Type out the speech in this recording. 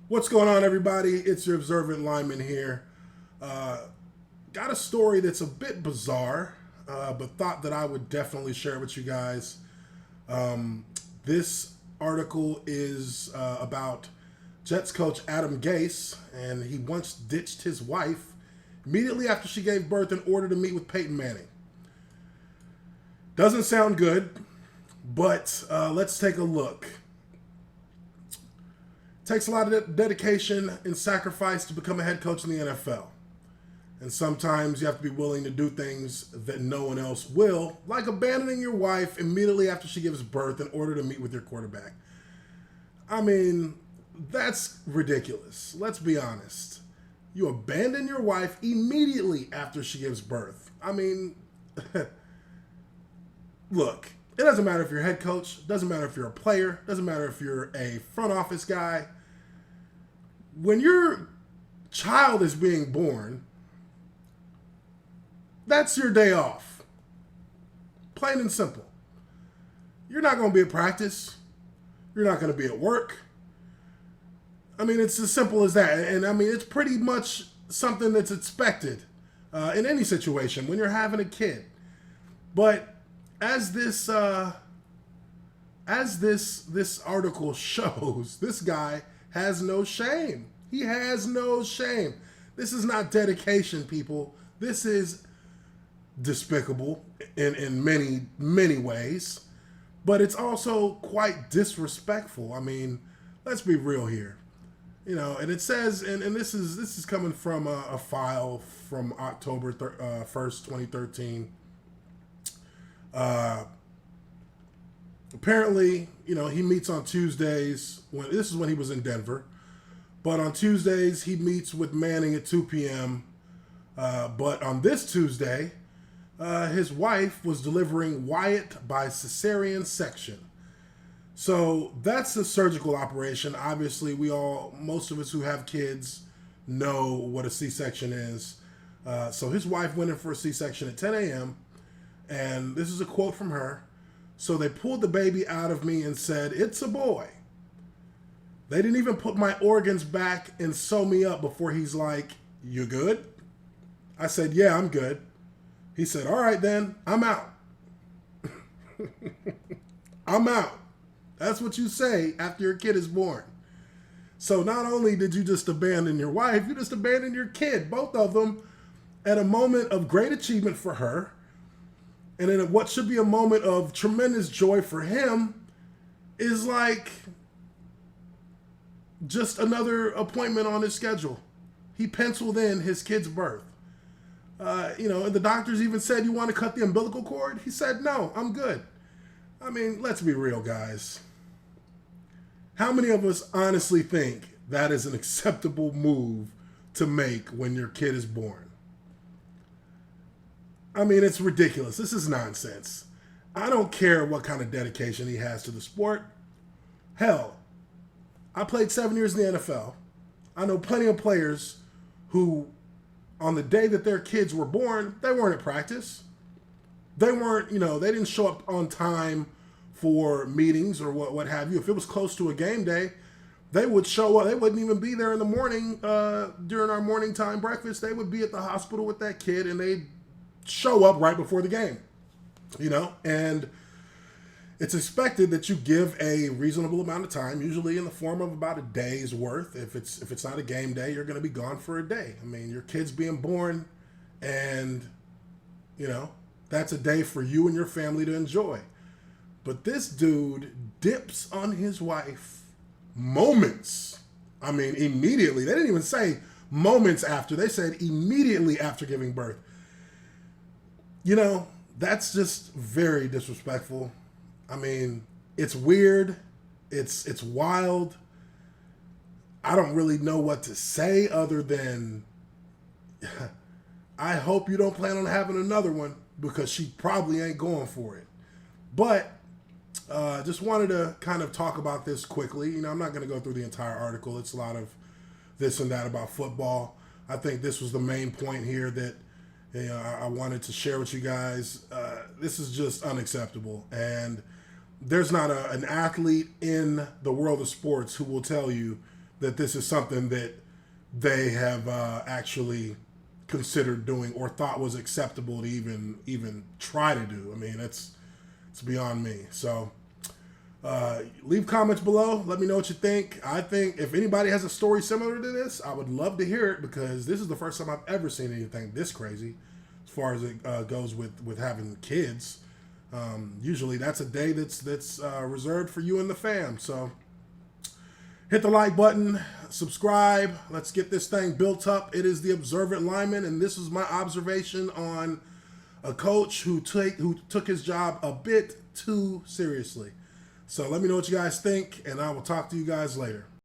What's going on, everybody? It's your observant lineman here. Got a story that's a bit bizarre, but thought that I would definitely share it with you guys. This article is about Jets coach Adam Gase, and he once ditched his wife immediately after she gave birth in order to meet with Peyton Manning. Doesn't sound good, but let's take a look. Takes a lot of dedication and sacrifice to become a head coach in the NFL. And sometimes you have to be willing to do things that no one else will, like abandoning your wife immediately after she gives birth in order to meet with your quarterback. I mean, that's ridiculous. Let's be honest. You abandon your wife immediately after she gives birth. I mean, look, it doesn't matter if you're a head coach, doesn't matter if you're a player, doesn't matter if you're a front office guy. When your child is being born, that's your day off. Plain and simple. You're not going to be at practice. You're not going to be at work. I mean, it's as simple as that. And I mean, it's pretty much something that's expected in any situation when you're having a kid. But as this article shows, this guy has no shame. He has no shame. This is not dedication, people. This is despicable in many, many ways. But it's also quite disrespectful. I mean, let's be real here. You know, and it says, and this is coming from a file from October 1st, 2013. Apparently, you know, he meets on Tuesdays. This is when he was in Denver. But on Tuesdays, he meets with Manning at 2 p.m. But on this Tuesday, his wife was delivering Wyatt by cesarean section. So that's a surgical operation. Obviously, most of us who have kids know what a C-section is. So his wife went in for a C-section at 10 a.m. And this is a quote from her. So they pulled the baby out of me and said, "It's a boy." They didn't even put my organs back and sew me up before he's like, "You good?" I said, "Yeah, I'm good." He said, "All right then, I'm out." I'm out. That's what you say after your kid is born. So not only did you just abandon your wife, you just abandoned your kid, both of them, at a moment of great achievement for her. And in what should be a moment of tremendous joy for him is like just another appointment on his schedule. He penciled in his kid's birth. And the doctors even said, "You want to cut the umbilical cord?" He said, "No, I'm good." I mean, let's be real, guys. How many of us honestly think that is an acceptable move to make when your kid is born? I mean, it's ridiculous. This is nonsense. I don't care what kind of dedication he has to the sport. Hell, I played 7 years in the NFL. I know plenty of players who, on the day that their kids were born, they weren't at practice. They weren't, they didn't show up on time for meetings or what have you. If it was close to a game day, they would show up. They wouldn't even be there in the morning during our morning time breakfast. They would be at the hospital with that kid, and they'd show up right before the game, and it's expected that you give a reasonable amount of time, usually in the form of about a day's worth. If it's not a game day, you're going to be gone for a day. I mean, your kid's being born, and that's a day for you and your family to enjoy. But this dude dips on his wife moments. I mean, immediately. They didn't even say moments after. They said immediately after giving birth. That's just very disrespectful. I mean, it's weird. It's wild. I don't really know what to say other than I hope you don't plan on having another one, because she probably ain't going for it. But just wanted to kind of talk about this quickly. I'm not going to go through the entire article. It's a lot of this and that about football. I think this was the main point here that I wanted to share with you guys. This is just unacceptable. And there's not an athlete in the world of sports who will tell you that this is something that they have actually considered doing or thought was acceptable to even try to do. I mean, it's beyond me. So leave comments below. Let me know what you think. I think if anybody has a story similar to this, I would love to hear it, because this is the first time I've ever seen anything this crazy as far as it goes with having kids. Usually that's a day that's reserved for you and the fam. So hit the like button, subscribe. Let's get this thing built up. It is the Observant Lineman, and this is my observation on a coach who took his job a bit too seriously. So let me know what you guys think, and I will talk to you guys later.